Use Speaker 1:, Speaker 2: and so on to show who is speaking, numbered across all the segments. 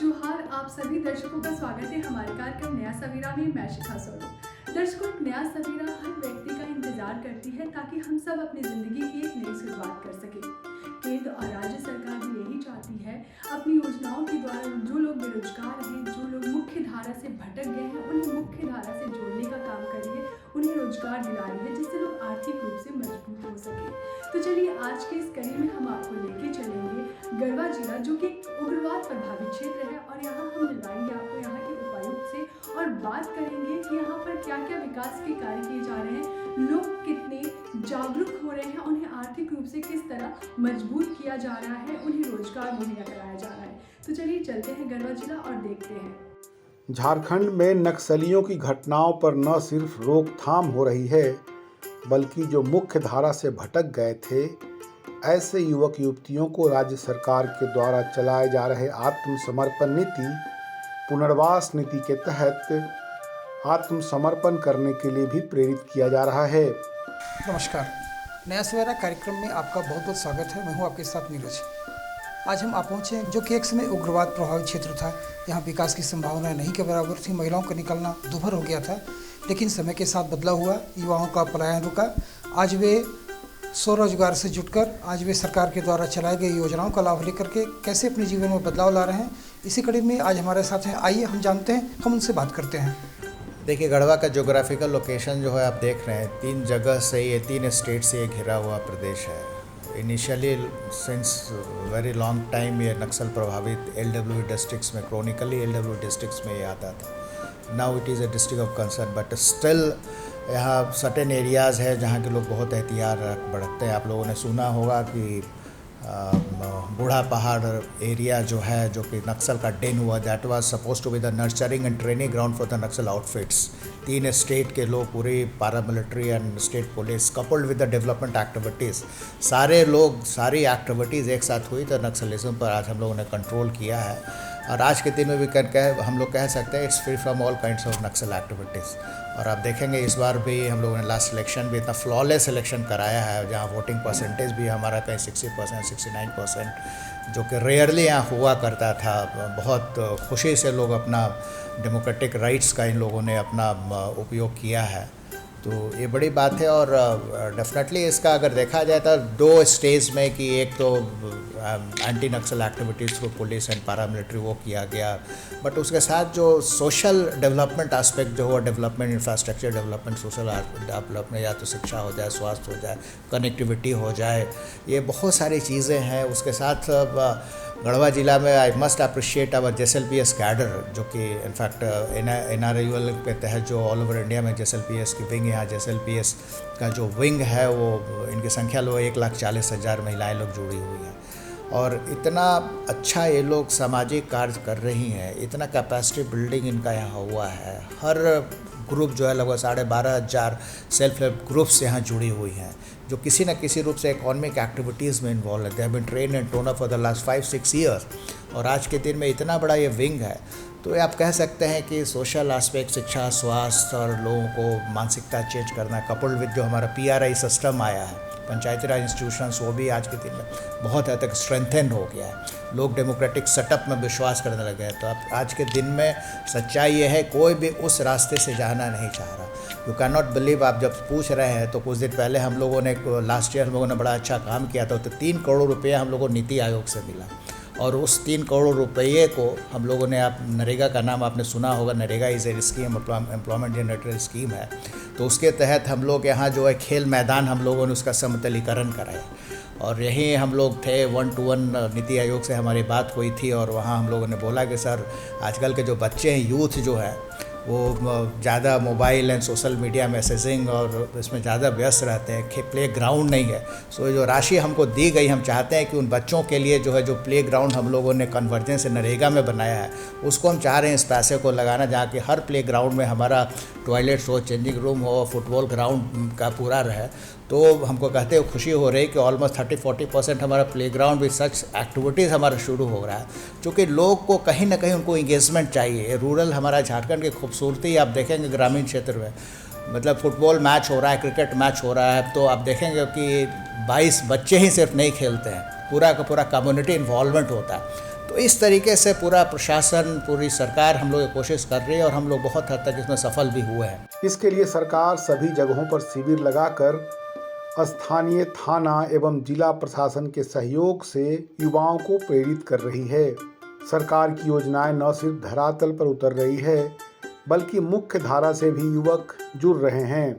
Speaker 1: जोहार आप सभी दर्शकों का स्वागत है हमारे कार्यक्रम नया सवेरा में। मैं शिखा सोनू। दर्शकों, एक नया सवेरा हर व्यक्ति का इंतजार करती है ताकि हम सब अपनी जिंदगी की एक नई शुरुआत कर सके। केंद्र और राज्य सरकार भी यही चाहती है। अपनी योजनाओं के द्वारा जो लोग बेरोजगार हैं, जो लोग मुख्य धारा से भटक गए हैं, उन्हें मुख्य धारा से जोड़ने का काम कर रही है, उन्हें रोजगार दिला रही है, जिससे लोग आर्थिक रूप से मजबूत हो सके। तो चलिए आज के इस कड़ी में हम आपको लेके चलेंगे गढ़वा जिला, जो कि उग्रवाद प्रभावित क्षेत्र है, और यहाँ हम मिलवाएंगे आपको यहाँ के उपायुक्त से और बात करेंगे कि यहाँ पर क्या क्या विकास के कार्य किए जा रहे हैं, लोग कितने जागरूक हो रहे हैं, उन्हें आर्थिक रूप से किस तरह मजबूत किया जा रहा है, उन्हें रोजगार मुहैया कराया जा रहा है। तो चलिए चलते हैं गढ़वा जिला और देखते हैं।
Speaker 2: झारखंड में नक्सलियों की घटनाओं पर न सिर्फ रोकथाम हो रही है, बल्कि जो मुख्य धारा से भटक गए थे ऐसे युवक युवतियों को राज्य सरकार के द्वारा चलाए जा रहे आत्मसमर्पण नीति, पुनर्वास नीति के तहत आत्मसमर्पण करने के लिए भी प्रेरित किया जा रहा है।
Speaker 3: नमस्कार, नया सवेरा कार्यक्रम में आपका बहुत बहुत स्वागत है। मैं हूं आपके साथ नीरज। आज हम आप पहुंचे हैं जो कि एक समय उग्रवाद प्रभावित क्षेत्र था। यहाँ विकास की संभावना नहीं के बराबर थी। महिलाओं का निकलना दूभर हो गया था, लेकिन समय के साथ बदलाव हुआ, युवाओं का पलायन रुका। आज वे स्वरोजगार से जुटकर आज वे सरकार के द्वारा चलाई गई योजनाओं का लाभ लेकर के कैसे अपने जीवन में बदलाव ला रहे हैं, इसी कड़ी में आज हमारे साथ हैं। आइए हम जानते हैं, हम उनसे बात करते हैं।
Speaker 4: देखिए, गढ़वा का जोग्राफिकल लोकेशन जो है आप देख रहे हैं, 3 जगह से ये 3 स्टेट से ये घिरा हुआ प्रदेश है। Initially since very long time ये नक्सल प्रभावित LW डिस्ट्रिक्ट्स में, क्रॉनिकली LW डिस्ट्रिक्ट्स में ये आता था। Now it is a district of concern, but still यहाँ सर्टेन एरियाज़ है जहाँ के लोग बहुत एहतियात बरतते हैं। आप लोगों ने सुना होगा कि बूढ़ा पहाड़ एरिया जो है, जो कि नक्सल का डेन हुआ, that was suppose to be the nurturing and training ground for the Naxal outfits. 3 state के लोग, पूरी paramilitary and state police coupled with the development activities, सारे लोग, सारी एक्टिविटीज़ एक साथ हुई तो नक्सलिज्म पर आज हम लोगों ने कंट्रोल किया है। और आज के दिन में भी हम लोग कह सकते हैं it's free from all kinds of Naxal activities. और आप देखेंगे इस बार भी हम लोगों ने लास्ट इलेक्शन भी इतना फ्लॉलेस इलेक्शन कराया है, जहाँ वोटिंग परसेंटेज भी हमारा कहीं 60%, 69%, जो कि रेयरली यहाँ हुआ करता था। बहुत खुशी से लोग अपना डेमोक्रेटिक राइट्स का इन लोगों ने अपना उपयोग किया है, तो ये बड़ी बात है। और डेफिनेटली इसका अगर देखा जाए तो 2 स्टेज में कि एक तो एंटी नक्सल एक्टिविटीज़ को पुलिस एंड पैरामिलिट्री वो किया गया, बट उसके साथ जो सोशल डेवलपमेंट एस्पेक्ट जो हुआ, development, infrastructure development, social development, या तो शिक्षा हो जाए, स्वास्थ्य हो जाए, कनेक्टिविटी हो जाए, ये बहुत सारी चीज़ें हैं। उसके साथ गढ़वा जिला में I must appreciate our JSLPS cadre, जो कि इनफैक्ट NRUL के तहत जो ऑल ओवर इंडिया में JSLPS की विंग, यहाँ JSLPS का जो विंग है वो इनकी संख्या लोग 1,40,000 महिलाएं लोग जुड़ी हुई हैं। और इतना अच्छा ये लोग सामाजिक कार्य कर रही हैं, इतना कैपेसिटी बिल्डिंग इनका यहाँ हुआ है। हर ग्रुप जो है लगभग 12,500 सेल्फ हेल्प ग्रुप्स यहाँ जुड़ी हुई हैं, जो किसी न किसी रूप से इकोनॉमिक एक्टिविटीज़ में इन्वॉल्व है। They have been train and tone up for the last 5-6 years. और आज के दिन में इतना बड़ा ये विंग है, तो आप कह सकते हैं कि सोशल एस्पेक्ट, शिक्षा, स्वास्थ्य और लोगों को मानसिकता चेंज करना, कपल्ड विद जो हमारा PRI सिस्टम आया है, पंचायती राज इंस्टीट्यूशंस, वो भी आज के दिन में बहुत हद तक स्ट्रेंथन हो गया है। लोग डेमोक्रेटिक सेटअप में विश्वास करने लगे हैं। तो अब आज के दिन में सच्चाई ये है, कोई भी उस रास्ते से जाना नहीं चाह रहा। यू कैन नॉट बिलीव, आप जब पूछ रहे हैं तो कुछ दिन पहले हम लोगों ने, लास्ट ईयर हम लोगों ने बड़ा अच्छा काम किया था, तो 3 करोड़ रुपये हम लोगों को नीति आयोग से मिला। और उस 3 करोड़ रुपये को हम लोगों ने, आप नरेगा का नाम आपने सुना होगा, NREGA is a scheme, employment generator scheme है। तो उसके तहत हम लोग यहाँ जो है खेल मैदान हम लोगों ने उसका समतलीकरण कराया। और यहीं हम लोग थे, 1-to-1 नीति आयोग से हमारी बात हुई थी, और वहाँ हम लोगों ने बोला कि सर आजकल के जो बच्चे हैं, यूथ जो है, वो ज़्यादा mobile and social media messaging और इसमें ज़्यादा व्यस्त रहते हैं, प्ले ग्राउंड नहीं है। सो जो राशि हमको दी गई, हम चाहते हैं कि उन बच्चों के लिए जो है, जो प्ले ग्राउंड हम लोगों ने कन्वर्जेंस से नरेगा में बनाया है, उसको हम चाह रहे हैं इस पैसे को लगाना, जहाँ कि हर प्ले ग्राउंड में हमारा टॉयलेट्स हो, चेंजिंग रूम हो, फुटबॉल ग्राउंड का पूरा रहे। तो हमको कहते हुए खुशी हो रही है कि ऑलमोस्ट 30-40% हमारा प्लेग्राउंड विद सच एक्टिविटीज़ हमारा शुरू हो रहा है, क्योंकि लोग को कहीं ना कहीं उनको इंगेजमेंट चाहिए। रूरल हमारा झारखंड की खूबसूरती आप देखेंगे ग्रामीण क्षेत्र में, मतलब फुटबॉल मैच हो रहा है, क्रिकेट मैच हो रहा है, तो आप देखेंगे कि 22 बच्चे ही सिर्फ नहीं खेलते हैं, पूरा का पूरा कम्युनिटी इन्वॉल्वमेंट होता है। तो इस तरीके से पूरा प्रशासन, पूरी सरकार हम लोग कोशिश कर रही है और हम लोग बहुत हद तक इसमें सफल भी हुए हैं।
Speaker 2: इसके लिए सरकार सभी जगहों पर शिविर लगाकर स्थानीय थाना एवं जिला प्रशासन के सहयोग से युवाओं को प्रेरित कर रही है। सरकार की योजनाएं न सिर्फ धरातल पर उतर रही है बल्कि मुख्य धारा से भी युवक जुड़ रहे हैं।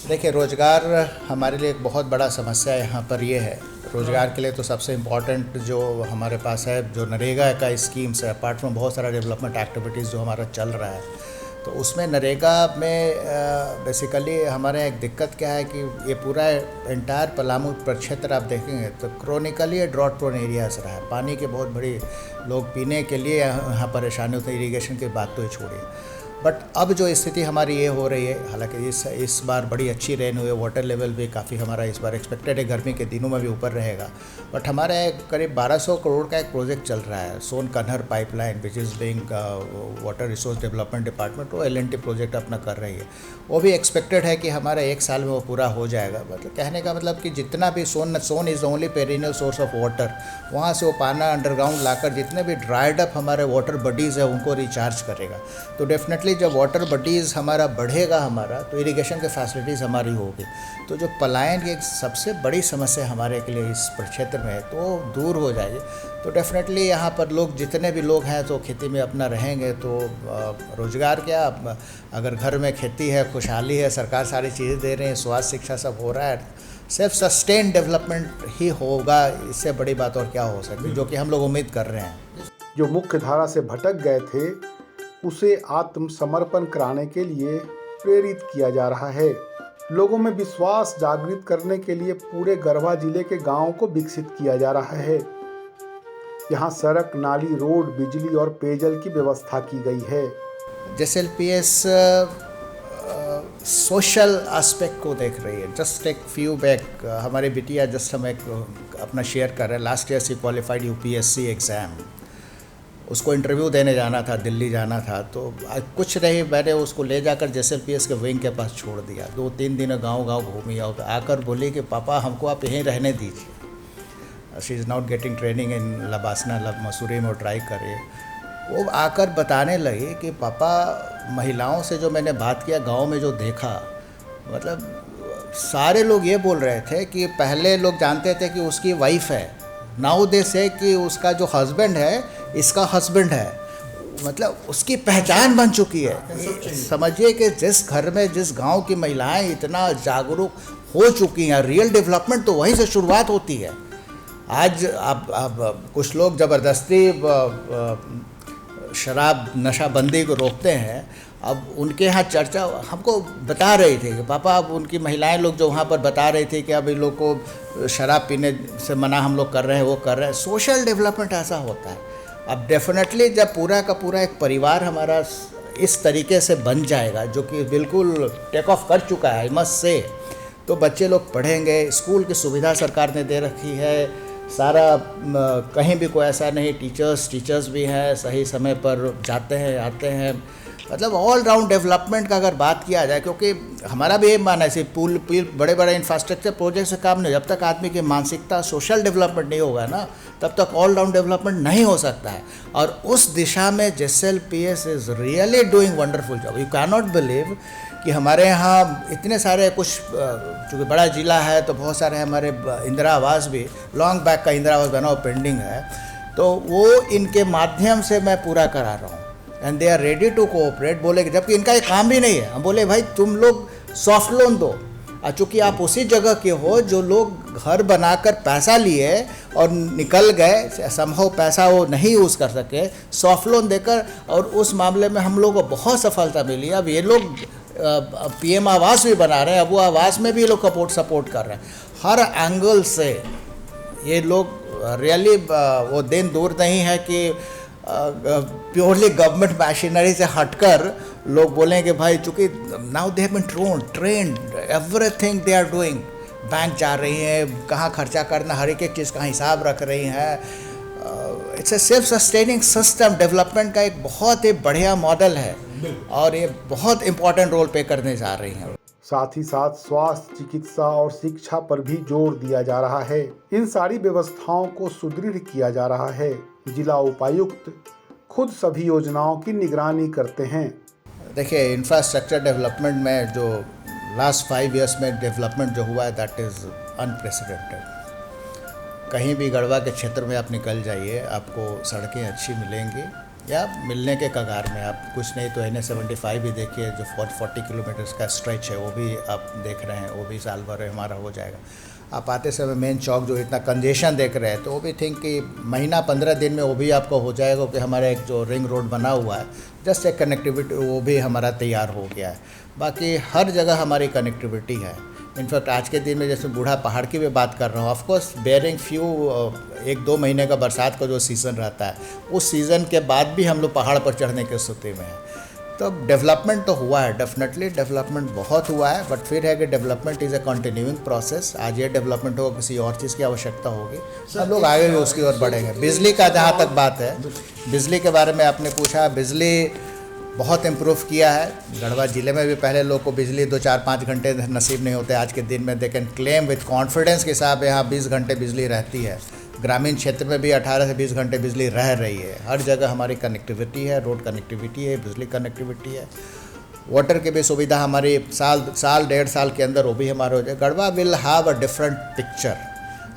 Speaker 4: देखिए, रोज़गार हमारे लिए एक बहुत बड़ा समस्या यहाँ पर ये है। रोज़गार के लिए तो सबसे इम्पॉर्टेंट जो हमारे पास है, जो नरेगा का स्कीम्स है, अपार्ट फ्रॉम बहुत सारा डेवलपमेंट एक्टिविटीज़ जो हमारा चल रहा है, तो उसमें नरेगा में बेसिकली हमारे एक दिक्कत क्या है कि ये पूरा एंटायर पलामू प्रक्षेत्र आप देखेंगे तो क्रॉनिकली ड्रॉट प्रोन एरियाज रहा है। पानी के बहुत बड़ी लोग पीने के लिए यहाँ परेशानी होती है, इरीगेशन की बात तो ही छोड़िए। बट अब जो स्थिति हमारी ये हो रही है, हालांकि इस बार बड़ी अच्छी रेन हुई है, वाटर लेवल भी काफ़ी हमारा इस बार एक्सपेक्टेड है, गर्मी के दिनों में भी ऊपर रहेगा। बट हमारा करीब 1200 करोड़ का एक प्रोजेक्ट चल रहा है, Son Kanhar pipeline, which is being water resource development department, वो L&T प्रोजेक्ट अपना कर रही है। वो भी एक्सपेक्टेड है कि हमारा 1 साल में वो पूरा हो जाएगा। मतलब कहने का मतलब कि जितना भी Son is only perennial source of water, वहाँ से वो पाना अंडरग्राउंड लाकर जितने भी ड्राइड अप हमारे वाटर बॉडीज़ है उनको रिचार्ज करेगा। तो डेफिनेटली जब वाटर बॉडीज़ हमारा बढ़ेगा तो इरिगेशन के फैसिलिटीज़ हमारी होगी, तो जो पलायन की एक सबसे बड़ी समस्या हमारे के लिए इस क्षेत्र में है तो दूर हो जाएगी। तो डेफिनेटली यहाँ पर लोग जितने भी लोग हैं तो खेती में अपना रहेंगे तो रोज़गार क्या, अगर घर में खेती है, खुशहाली है, सरकार सारी चीज़ें दे रही है, स्वास्थ्य शिक्षा सब हो रहा है, सेल्फ सस्टेन डेवलपमेंट ही होगा। इससे बड़ी बात और क्या हो सकती है, जो कि हम लोग उम्मीद कर रहे हैं।
Speaker 2: जो मुख्य धारा से भटक गए थे उसे आत्मसमर्पण कराने के लिए प्रेरित किया जा रहा है। लोगों में विश्वास जागृत करने के लिए पूरे गढ़वा जिले के गांवों को विकसित किया जा रहा है। यहाँ सड़क, नाली, रोड, बिजली और पेयजल की व्यवस्था की गई है।
Speaker 4: JSLPS सोशल एस्पेक्ट को देख रही है। जस्ट एक फ्यू बैक हमारे बिटिया जस्ट हम एक अपना शेयर कर रहे हैं, लास्ट ईयर से क्वालिफाइड UPSC एग्ज़ाम, उसको इंटरव्यू देने जाना था, दिल्ली जाना था, तो कुछ नहीं, मैंने उसको ले जाकर JSLPS के विंग के पास छोड़ दिया। 2-3 दिन गांव घूमी और आकर बोली कि पापा हमको आप यहीं रहने दीजिए। She is not getting training in LBSNAA Mussoorie में, ट्राई करिए। वो आकर बताने लगी कि पापा, महिलाओं से जो मैंने बात किया, गांव में जो देखा, मतलब सारे लोग ये बोल रहे थे कि पहले लोग जानते थे कि उसकी वाइफ है, नाउ दे से कि उसका जो हस्बैंड है इसका हस्बैंड है। मतलब उसकी पहचान बन चुकी है। समझिए कि जिस घर में, जिस गांव की महिलाएं इतना जागरूक हो चुकी हैं, रियल डेवलपमेंट तो वहीं से शुरुआत होती है। आज अब कुछ लोग ज़बरदस्ती शराब नशाबंदी को रोकते हैं। अब उनके यहाँ चर्चा हमको बता रही थी कि पापा, अब उनकी महिलाएं लोग जो वहाँ पर बता रही थी कि अब इन लोग को शराब पीने से मना हम लोग कर रहे हैं, वो कर रहे हैं। सोशल डेवलपमेंट ऐसा होता है। अब डेफिनेटली जब पूरा का पूरा एक परिवार हमारा इस तरीके से बन जाएगा, जो कि बिल्कुल टेक ऑफ कर चुका है, आई मस्ट से, तो बच्चे लोग पढ़ेंगे। स्कूल की सुविधा सरकार ने दे रखी है सारा, कहीं भी कोई ऐसा नहीं, टीचर्स भी हैं, सही समय पर जाते हैं, आते हैं। मतलब ऑल राउंड डेवलपमेंट का अगर बात किया जाए, क्योंकि हमारा भी ये मानना है, पुल बड़े बड़े इंफ्रास्ट्रक्चर प्रोजेक्ट से काम नहीं, जब तक आदमी की मानसिकता सोशल डेवलपमेंट नहीं होगा ना, तब तक ऑल राउंड डेवलपमेंट नहीं हो सकता है। और उस दिशा में JSLPS is really doing wonderful job. You can not believe कि हमारे यहाँ इतने सारे, कुछ चूँकि बड़ा ज़िला है तो बहुत सारे हमारे इंदिरा आवास भी, लॉन्ग बैक का इंदिरा आवास बना हुआ पेंडिंग है, तो वो इनके माध्यम से मैं पूरा करा रहा हूँ। And they are ready to cooperate. बोले कि जबकि इनका ये काम भी नहीं है, हम बोले भाई तुम लोग सॉफ्ट लोन दो, और चूँकि आप उसी जगह के हो जो लोग घर बनाकर पैसा लिए और निकल गए, संभव पैसा वो नहीं यूज़ कर सके, सॉफ्ट लोन देकर, और उस मामले में हम लोग को बहुत सफलता मिली। अब ये लोग PM आवास भी बना रहे हैं, अब वो आवास में भी ये लोग सपोर्ट कर रहे हैं। हर एंगल से ये लोग रियली, वो दिन दूर नहीं है कि प्योरली गवर्नमेंट मशीनरी से हटकर लोग बोलें कि भाई, चूँकि now they have been trained everything they are doing. Bank जा रही हैं, कहाँ खर्चा करना, हर एक चीज़ का हिसाब रख रही हैं। It's a self sustaining system. Development का एक बहुत ही बढ़िया मॉडल है और ये बहुत इम्पोर्टेंट रोल प्ले करने जा रही हैं।
Speaker 2: साथ ही साथ स्वास्थ्य, चिकित्सा और शिक्षा पर भी जोर दिया जा रहा है। इन सारी व्यवस्थाओं को सुदृढ़ किया जा रहा है। जिला उपायुक्त खुद सभी योजनाओं की निगरानी करते हैं।
Speaker 4: देखिए, इंफ्रास्ट्रक्चर डेवलपमेंट में जो लास्ट 5 इयर्स में डेवलपमेंट जो हुआ है दैट इज़ अनप्रेसिडेंटेड। कहीं भी गढ़वा के क्षेत्र में आप निकल जाइए, आपको सड़कें अच्छी मिलेंगी या मिलने के कगार में। आप कुछ नहीं तो NH-75 भी देखिए, जो 40 किलोमीटर्स का स्ट्रेच है वो भी आप देख रहे हैं, वो भी साल भर हमारा हो जाएगा। आप आते समय मेन चौक जो इतना कंजेशन देख रहे हैं तो वो भी थिंक कि महीना 15 दिन में वो भी आपको हो जाएगा कि हमारा एक जो रिंग रोड बना हुआ है, जस्ट एक कनेक्टिविटी वो भी हमारा तैयार हो गया है। बाकी हर जगह हमारी कनेक्टिविटी है। इनफैक्ट आज के दिन में जैसे बूढ़ा पहाड़ की भी बात कर रहा हूँ, ऑफकोर्स बेयरिंग फ्यू 1-2 महीने का बरसात का जो सीज़न रहता है, उस सीज़न के बाद भी हम लोग पहाड़ पर चढ़ने की स्थिति में हैं। तो डेवलपमेंट तो हुआ है, डेफिनेटली डेवलपमेंट बहुत हुआ है, बट फिर है कि development is a continuing process. आज ये डेवलपमेंट हो, किसी और चीज़ की आवश्यकता होगी, हम लोग आगे भी उसकी ओर बढ़ेंगे। बिजली का जहाँ तक बात है, बिजली के बारे में आपने पूछा, बिजली बहुत इम्प्रूव किया है। गढ़वा ज़िले में भी पहले लोग को बिजली 2-4-5 घंटे नसीब नहीं होते, आज के दिन में they can claim with confidence के साथ यहाँ 20 घंटे बिजली रहती है। ग्रामीण क्षेत्र में भी 18 से 20 घंटे बिजली रह रही है। हर जगह हमारी कनेक्टिविटी है, रोड कनेक्टिविटी है, बिजली कनेक्टिविटी है। वाटर की भी सुविधा हमारी साल 1.5 साल के अंदर वो भी हमारा हो जाए। Garhwa will have a different picture.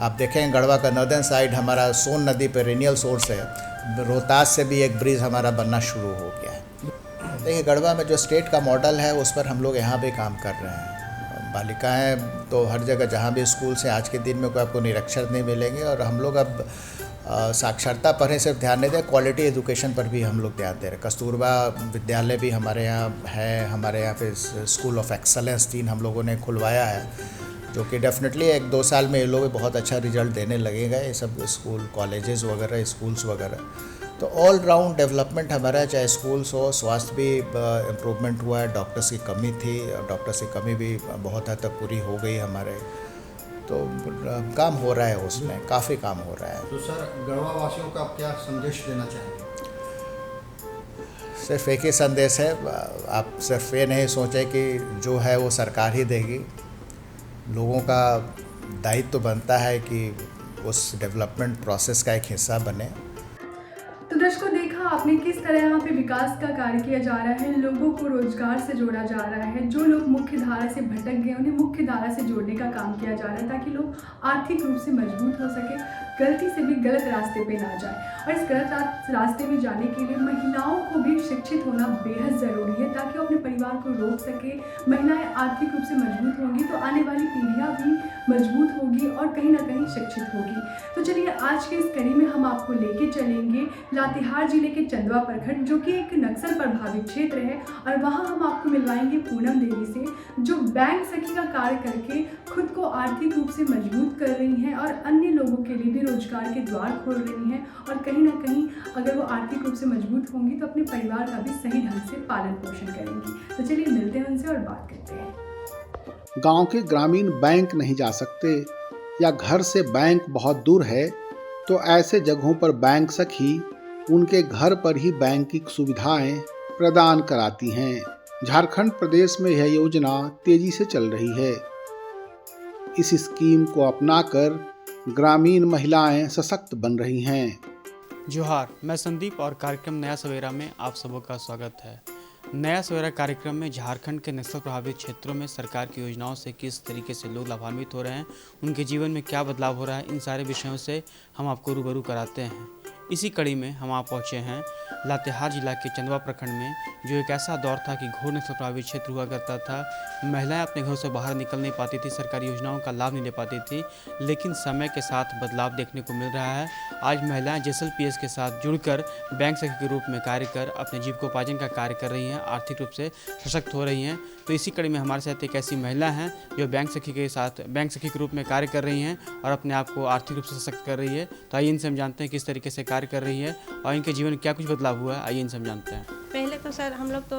Speaker 4: आप देखें गढ़वा का नॉर्दर्न साइड हमारा सोन नदी पर रेनियल सोर्स है, रोहतास से भी एक ब्रिज हमारा बनना शुरू हो गया है। देखिए, गढ़वा में जो स्टेट का मॉडल है उस पर हम लोग यहाँ भी काम कर रहे हैं। बालिकाएं तो हर जगह जहाँ भी स्कूल से आज के दिन में कोई आपको निरक्षर नहीं मिलेंगे, और हम लोग अब साक्षरता पर ही सिर्फ ध्यान नहीं दे, क्वालिटी एजुकेशन पर भी हम लोग ध्यान दे रहे हैं। कस्तूरबा विद्यालय भी हमारे यहाँ है, हमारे यहाँ पे स्कूल ऑफ एक्सलेंस 3 हम लोगों ने खुलवाया है, जो कि डेफिनेटली 1-2 साल में ये लोग बहुत अच्छा रिजल्ट देने लगेगा। ये सब स्कूल, कॉलेजेस वगैरह, स्कूल्स वगैरह, तो ऑल राउंड डेवलपमेंट हमारा, चाहे स्कूल्स हो, स्वास्थ्य भी इम्प्रूवमेंट हुआ है। डॉक्टर्स की कमी थी, डॉक्टर्स की कमी भी बहुत हद तक पूरी हो गई हमारे, तो काम हो रहा है, उसमें काफ़ी काम हो रहा है।
Speaker 5: तो सर, गढ़वा वासियों को आप क्या संदेश देना चाहेंगे?
Speaker 4: सिर्फ एक ही संदेश है, आप सिर्फ ये नहीं सोचें कि जो है वो सरकार ही देगी। लोगों का दायित्व तो बनता है कि उस डेवलपमेंट प्रोसेस का एक हिस्सा बने।
Speaker 1: तो दर्शकों, देखा आपने किस तरह यहाँ पे विकास का कार्य किया जा रहा है, लोगों को रोजगार से जोड़ा जा रहा है। जो लोग मुख्य धारा से भटक गए उन्हें मुख्य धारा से जोड़ने का काम किया जा रहा है, ताकि लोग आर्थिक रूप से मजबूत हो सके, गलती से भी गलत रास्ते पे ना जाए। और इस गलत रास्ते में जाने के लिए महिलाओं को भी शिक्षित होना बेहद ज़रूरी है, ताकि वो अपने परिवार को रोक सके। महिलाएं आर्थिक रूप से मजबूत होंगी तो आने वाली पीढ़ियाँ भी मजबूत होगी और कहीं ना कहीं शिक्षित होगी। तो चलिए, आज के इस कड़ी में हम आपको लेके चलेंगे लातेहार जिले के चंदवा प्रखंड, जो कि एक नक्सल प्रभावित क्षेत्र है, और वहाँ हम आपको मिलवाएंगे पूनम देवी से, जो बैंक सखी का कार्य करके खुद को आर्थिक रूप से मजबूत कर रही हैं और अन्य लोगों के लिए भी रोजगार के द्वार खोल रही हैं। और कहीं ना कहीं अगर वो आर्थिक रूप से मजबूत होंगी तो अपने परिवार का भी सही ढंग से पालन पोषण करेंगी। तो चलिए मिलते हैं उनसे और बात करते हैं।
Speaker 2: गांव के ग्रामीण बैंक नहीं जा सकते या घर से बैंक बहुत दूर है, तो ऐसे जगहों पर बैंक सखी उनके घर पर ही बैंकिंग सुविधाएं प्रदान कराती हैं। झारखंड प्रदेश में यह योजना तेजी से चल रही है। इस स्कीम को अपनाकर ग्रामीण महिलाएं सशक्त बन रही हैं।
Speaker 6: जोहार, मैं संदीप और कार्यक्रम नया सवेरा में आप सबों का स्वागत है। नया सवेरा कार्यक्रम में झारखंड के नक्सल प्रभावित क्षेत्रों में सरकार की योजनाओं से किस तरीके से लोग लाभान्वित हो रहे हैं, उनके जीवन में क्या बदलाव हो रहा है, इन सारे विषयों से हम आपको रूबरू कराते हैं। इसी कड़ी में हम आप पहुँचे हैं लातेहार जिला के चंदवा प्रखंड में, जो एक ऐसा दौर था कि घोर नक्सल प्रभावित क्षेत्र हुआ करता था। महिलाएं अपने घरों से बाहर निकल नहीं पाती थी, सरकारी योजनाओं का लाभ नहीं ले पाती थी, लेकिन समय के साथ बदलाव देखने को मिल रहा है। आज महिलाएं JSLPS के साथ जुड़कर बैंक सखी के रूप में कार्य कर अपने जीविकोपार्जन का कार्य कर रही हैं, आर्थिक रूप से सशक्त हो रही हैं। तो इसी कड़ी में हमारे साथ एक ऐसी महिला हैं जो बैंक सखी के रूप में कार्य कर रही हैं और अपने आप को आर्थिक रूप से सशक्त कर रही है। तो आइए इनसे हम जानते हैं किस तरीके से कार्य कर रही है और इनके जीवन में क्या कुछ बदलाव हुआ है। आइए इनसे हम जानते हैं।
Speaker 7: पहले तो सर हम लोग तो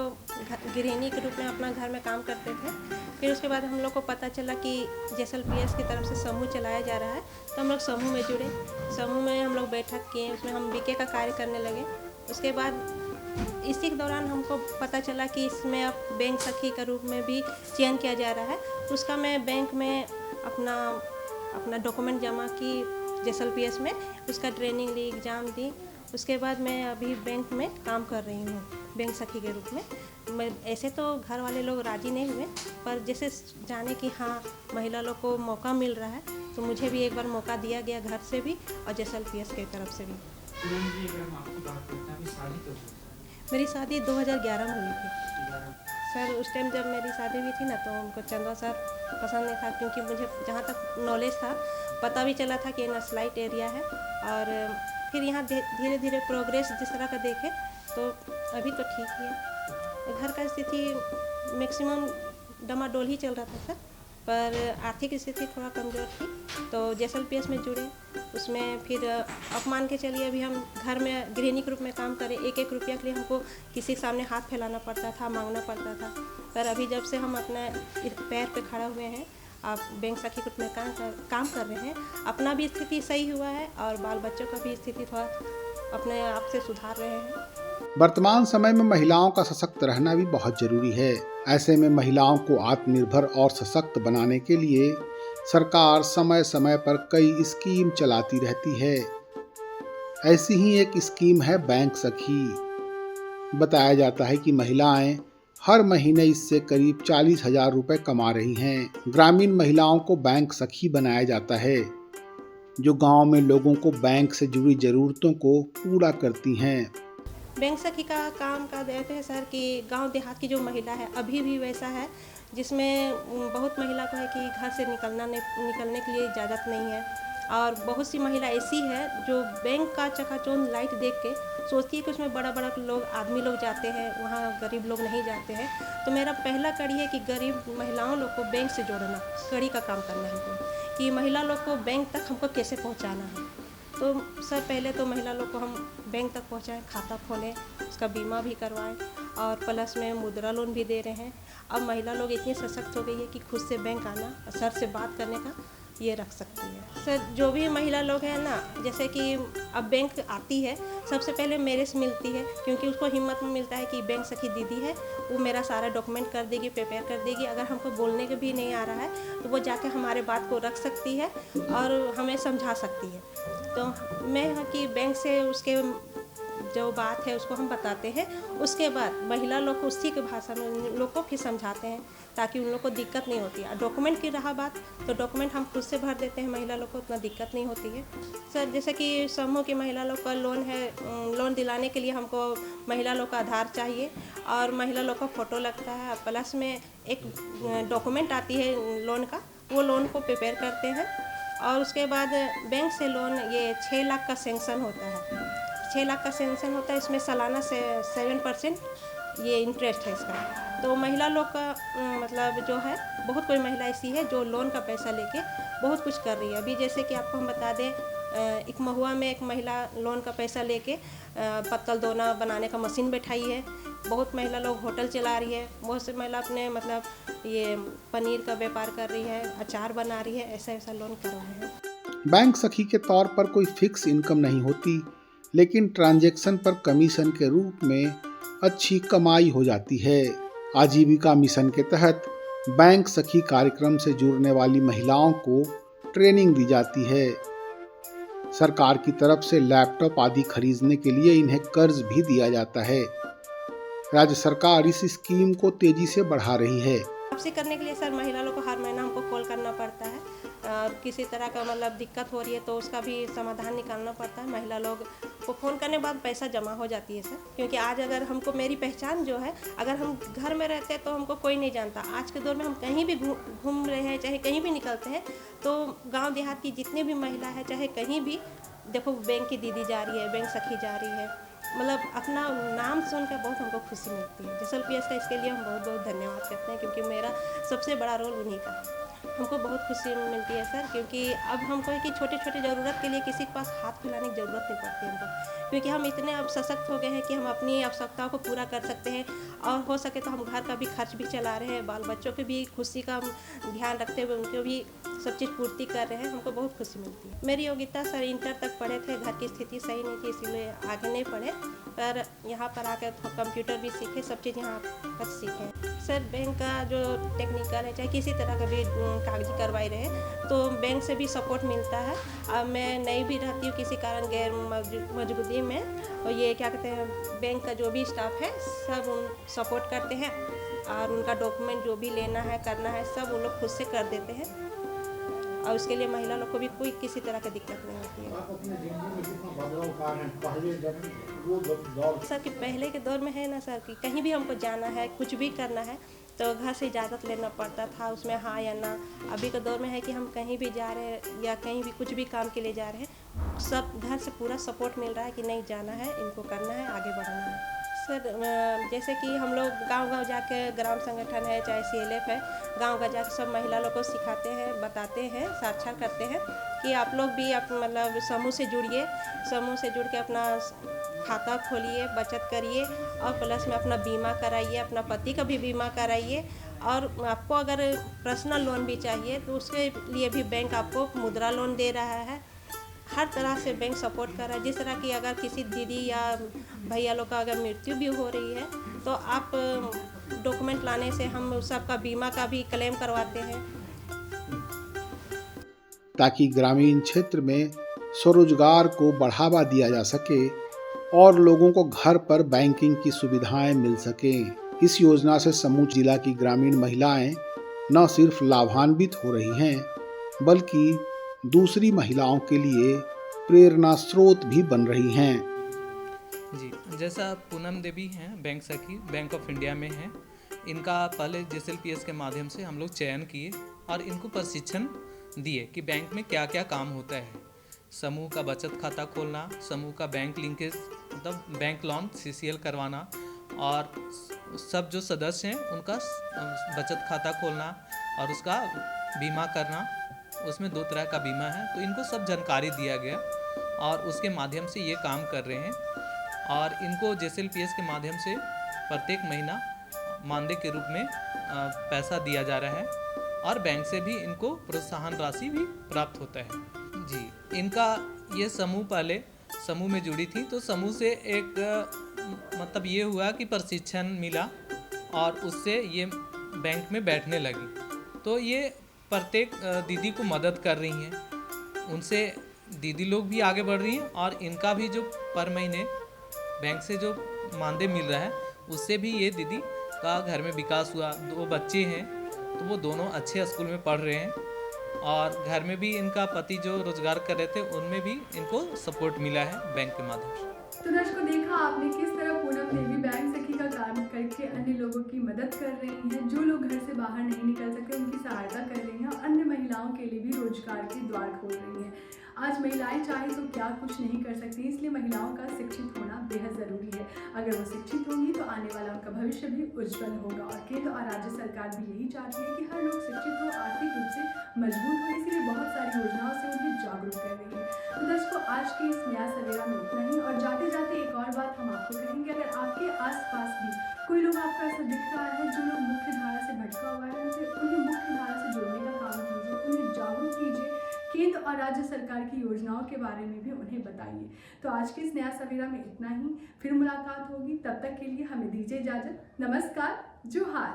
Speaker 7: गृहिणी के रूप में अपना घर में काम करते थे। फिर उसके बाद हम लोग को पता चला कि JSLPS की तरफ से समूह चलाया जा रहा है, तो हम लोग समूह में जुड़े। समूह में हम लोग बैठक किए, उसमें हम बीके का कार्य करने लगे। उसके बाद इसी के दौरान हमको पता चला कि इसमें अब बैंक सखी के रूप में भी चयन किया जा रहा है। उसका मैं बैंक में अपना डॉक्यूमेंट जमा की JSLPS में, उसका ट्रेनिंग ली, एग्ज़ाम दी उसके बाद मैं अभी बैंक में काम कर रही हूँ, बैंक सखी के रूप में। मैं ऐसे तो घर वाले लोग राज़ी नहीं हुए, पर जैसे जाने कि हाँ महिला लोग को मौका मिल रहा है, तो मुझे भी एक बार मौका दिया गया घर से भी और JSLPS की तरफ से भी। मेरी शादी 2011 में हुई थी सर। उस टाइम जब मेरी शादी हुई थी ना, तो उनको चंद्रा सर पसंद नहीं था, क्योंकि मुझे जहाँ तक नॉलेज था, पता भी चला था कि ये नक्सलाइट एरिया है। और फिर यहाँ धीरे धीरे प्रोग्रेस जिस तरह का देखे तो अभी तो ठीक ही है। घर का स्थिति मैक्सिमम डमाडोल ही चल रहा था सर, पर आर्थिक स्थिति थोड़ा कमज़ोर थी, तो JSLPS में जुड़े। उसमें फिर अब मान के चलिए अभी हम घर में गृहिणी के रूप में काम करें, एक एक रुपया के लिए हमको किसी के सामने हाथ फैलाना पड़ता था, मांगना पड़ता था। पर अभी जब से हम अपने पैर पे खड़ा हुए हैं, आप बैंक सखी के रूप में काम कर रहे हैं, अपना भी स्थिति सही हुआ है और बाल बच्चों का भी स्थिति थोड़ा अपने आप से सुधार रहे हैं।
Speaker 2: वर्तमान समय में महिलाओं का सशक्त रहना भी बहुत जरूरी है। ऐसे में महिलाओं को आत्मनिर्भर और सशक्त बनाने के लिए सरकार समय समय पर कई स्कीम चलाती रहती है। ऐसी ही एक स्कीम है बैंक सखी। बताया जाता है कि महिलाएं हर महीने इससे करीब 40,000 रुपए कमा रही हैं। ग्रामीण महिलाओं को बैंक सखी बनाया जाता है, जो गांव में लोगों को बैंक से जुड़ी जरूरतों को पूरा करती हैं।
Speaker 7: बैंक सखी का काम का देते हैं सर कि गांव देहात की जो महिला है अभी भी वैसा है, जिसमें बहुत महिला को है कि घर से निकलने के लिए इजाज़त नहीं है। और बहुत सी महिला ऐसी है जो बैंक का चकाचौंध लाइट देख के सोचती है कि उसमें बड़ा बड़ा लोग आदमी लोग जाते हैं, वहाँ गरीब लोग नहीं जाते हैं। तो मेरा पहला कड़ी है कि गरीब महिलाओं लोग को बैंक से जोड़ना, कड़ी का काम करना है हमको, कि महिला लोग को बैंक तक हमको कैसे पहुँचाना है। तो सर पहले तो महिला लोग को हम बैंक तक पहुँचाएँ, खाता खोलें, उसका बीमा भी करवाएं और प्लस में मुद्रा लोन भी दे रहे हैं। अब महिला लोग इतनी सशक्त हो गई है कि खुद से बैंक आना, सर से बात करने का ये रख सकती है। सर जो भी महिला लोग हैं ना, जैसे कि अब बैंक आती है, सबसे पहले मेरे से मिलती है, क्योंकि उसको हिम्मत में मिलता है कि बैंक सखी दीदी है, वो मेरा सारा डॉक्यूमेंट कर देगी, प्रिपेयर कर देगी। अगर हमको बोलने के भी नहीं आ रहा है तो वो जाके हमारे बात को रख सकती है और हमें समझा सकती है। तो मैं कि बैंक से उसके जो बात है उसको हम बताते हैं, उसके बाद महिला लोग को उसी के भाषा में उन लोग को फिर समझाते हैं, ताकि उन लोग को दिक्कत नहीं होती है। डॉक्यूमेंट की रहा बात, तो डॉक्यूमेंट हम खुद से भर देते हैं, महिला लोग को उतना दिक्कत नहीं होती है। सर जैसे कि समूह की महिला लोग का लोन है, लोन दिलाने के लिए हमको महिला लोग का आधार चाहिए और महिला लोग का फ़ोटो लगता है, प्लस में एक डॉक्यूमेंट आती है लोन का, वो लोन को प्रिपेयर करते हैं। और उसके बाद बैंक से लोन ये 6 लाख का सेंक्शन होता है, 6 लाख का सेंक्शन होता है। इसमें सालाना से 7% ये इंटरेस्ट है इसका। तो महिला लोग का मतलब जो है, बहुत कोई महिला ऐसी है जो लोन का पैसा लेके बहुत कुछ कर रही है। अभी जैसे कि आपको हम बता दें, एक महुआ में एक महिला लोन का पैसा लेके पत्तल दोना बनाने का मशीन बैठाई है। बहुत महिला लोग होटल चला रही है, बहुत से महिला अपने मतलब ये पनीर का व्यापार कर रही है, अचार बना रही है, ऐसा ऐसा लोन कर रहे हैं।
Speaker 2: बैंक सखी के तौर पर कोई फिक्स इनकम नहीं होती, लेकिन ट्रांजैक्शन पर कमीशन के रूप में अच्छी कमाई हो जाती है। आजीविका मिशन के तहत बैंक सखी कार्यक्रम से जुड़ने वाली महिलाओं को ट्रेनिंग दी जाती है। सरकार की तरफ से लैपटॉप आदि खरीदने के लिए इन्हें कर्ज भी दिया जाता है। राज्य सरकार इस स्कीम को तेजी से बढ़ा रही है।
Speaker 7: वापसी करने के लिए सर महिला लोग को हर महीना हमको कॉल करना पड़ता है, किसी तरह का मतलब दिक्कत हो रही है तो उसका भी समाधान निकालना पड़ता है। महिला लोग को फ़ोन करने के बाद पैसा जमा हो जाती है सर, क्योंकि आज अगर हमको मेरी पहचान जो है, अगर हम घर में रहते हैं तो हमको कोई नहीं जानता। आज के दौर में हम कहीं भी घूम रहे हैं, चाहे कहीं भी निकलते हैं, तो गांव देहात की जितने भी महिला है, चाहे कहीं भी देखो बैंक की दीदी जा रही है, बैंक सखी जा रही है, मतलब अपना नाम सुनकर बहुत हमको खुशी मिलती है। JSLPS का इसके लिए हम बहुत बहुत धन्यवाद करते हैं, क्योंकि मेरा सबसे बड़ा रोल उन्हीं का है। हमको बहुत खुशी मिलती है सर, क्योंकि अब हमको है कि छोटी छोटी ज़रूरत के लिए किसी के पास हाथ फैलाने की ज़रूरत नहीं पड़ती हमको, क्योंकि हम इतने अब सशक्त हो गए हैं कि हम अपनी आवश्यकताओं को पूरा कर सकते हैं और हो सके तो हम घर का भी खर्च भी चला रहे हैं, बाल बच्चों के भी खुशी का ध्यान रखते हुए उनको भी सब चीज़ पूर्ति कर रहे हैं। हमको बहुत खुशी मिलती है। मेरी योग्यता सर इंटर तक पढ़े थे, घर की स्थिति सही नहीं थी इसीलिए आगे नहीं पढ़े, पर यहाँ पर आकर कंप्यूटर भी सीखे, सब चीज़ यहाँ पर सीखे। सर बैंक का जो टेक्निकल है, चाहे किसी तरह का भी कागजी कार्रवाई रहे तो बैंक से भी सपोर्ट मिलता है। अब मैं नहीं भी रहती हूँ किसी कारण गैर मौजूदगी में, और ये क्या कहते हैं, बैंक का जो भी स्टाफ है सब उन सपोर्ट करते हैं और उनका डॉक्यूमेंट जो भी लेना है करना है सब उन लोग खुद से कर देते हैं, और उसके लिए महिला लोग को भी कोई किसी तरह की दिक्कत नहीं होती है।
Speaker 2: आप अपने जिंदगी में कितना बदलाव पाए हैं पहले जब वो दौर
Speaker 7: सर कि पहले के दौर में है ना सर कि कहीं भी हमको जाना है कुछ भी करना है तो घर से इजाज़त लेना पड़ता था, उसमें हाँ या ना। अभी के दौर में है कि हम कहीं भी जा रहे हैं या कहीं भी कुछ भी काम के लिए जा रहे हैं, सब घर से पूरा सपोर्ट मिल रहा है कि नहीं जाना है, इनको करना है, आगे बढ़ना है। सर जैसे कि हम लोग गांव-गांव जाके ग्राम संगठन है चाहे CLF है, गांव-गांव जाके सब महिला लोग को सिखाते हैं, बताते हैं, साक्षर करते हैं कि आप लोग भी मतलब समूह से जुड़िए, समूह से जुड़ के अपना खाता खोलिए, बचत करिए और प्लस में अपना बीमा कराइए, अपना पति का भी बीमा कराइए, और आपको अगर पर्सनल लोन भी चाहिए तो उसके लिए भी बैंक आपको मुद्रा लोन दे रहा है। हर तरह से बैंक सपोर्ट कर रहा है। जिस तरह की अगर किसी दीदी या भैया लोग का अगर मृत्यु भी हो रही है तो आप डॉक्यूमेंट लाने से हम सबका बीमा का भी क्लेम करवाते हैं।
Speaker 2: ताकि ग्रामीण क्षेत्र में स्वरोजगार को बढ़ावा दिया जा सके और लोगों को घर पर बैंकिंग की सुविधाएं मिल सकें। इस योजना से समूह जिला की ग्रामीण महिलाएं न सिर्फ लाभान्वित हो रही हैं बल्कि दूसरी महिलाओं के लिए प्रेरणा स्रोत भी बन रही हैं।
Speaker 8: जी, जैसा पूनम देवी हैं बैंक सखी बैंक ऑफ इंडिया में हैं, इनका पहले JSLPS के माध्यम से हम लोग चयन किए और इनको प्रशिक्षण दिए कि बैंक में क्या क्या काम होता है। समूह का बचत खाता खोलना, समूह का बैंक लिंकेज मतलब बैंक लोन CCL करवाना, और सब जो सदस्य हैं उनका बचत खाता खोलना और उसका बीमा करना। उसमें 2 तरह का बीमा है, तो इनको सब जानकारी दिया गया और उसके माध्यम से ये काम कर रहे हैं। और इनको JSLPS के माध्यम से प्रत्येक महीना मानदेय के रूप में पैसा दिया जा रहा है और बैंक से भी इनको प्रोत्साहन राशि भी प्राप्त होता है। जी, इनका ये समूह पहले समूह में जुड़ी थी तो समूह से एक मतलब ये हुआ कि प्रशिक्षण मिला और उससे ये बैंक में बैठने लगी। तो ये प्रत्येक दीदी को मदद कर रही हैं, उनसे दीदी लोग भी आगे बढ़ रही हैं और इनका भी जो पर महीने बैंक से जो मानदेय मिल रहा है उससे भी ये दीदी का घर में विकास हुआ। 2 बच्चे हैं तो वो दोनों अच्छे स्कूल में पढ़ रहे हैं और घर में भी इनका पति जो रोजगार कर रहे थे उनमें भी इनको सपोर्ट मिला है बैंक के माध्यम से।
Speaker 1: तो दर्शकों, देखा आपने किस तरह पूनम देवी बैंक सखी का काम करके अन्य लोगों की मदद कर रही हैं। जो लोग घर से बाहर नहीं निकल सकते उनकी सहायता कर रही हैं और अन्य महिलाओं के लिए भी रोजगार के द्वार खोल रही हैं। आज महिलाएं चाहे तो क्या कुछ नहीं कर सकती, इसलिए महिलाओं का शिक्षित होना बेहद ज़रूरी है। अगर वो शिक्षित होंगी तो आने वाला उनका भविष्य भी उज्जवल होगा। और केंद्र और राज्य सरकार भी यही चाहती है कि हर लोग शिक्षित हो, आर्थिक रूप से मजबूत हो, इसीलिए बहुत सारी योजनाओं से उन्हें जागरूक कर रही है। तो दर्शकों, आज के इस नया सवेरा में इतना ही। और जाते जाते एक और बात हम आपको कहेंगे, अगर आपके आसपास भी कोई लोग आपको ऐसा दिख रहा है जो लोग मुख्य धारा से भटका हुआ है, उन्हें मुख्य धारा से जोड़ने का काम कीजिए, उन्हें जागरूक कीजिए, केंद्र और राज्य सरकार की योजनाओं के बारे में भी उन्हें बताइए। तो आज के इस नया सवेरा में इतना ही। फिर मुलाकात होगी, तब तक के लिए हमें दीजिए इजाजत। नमस्कार, जोहार।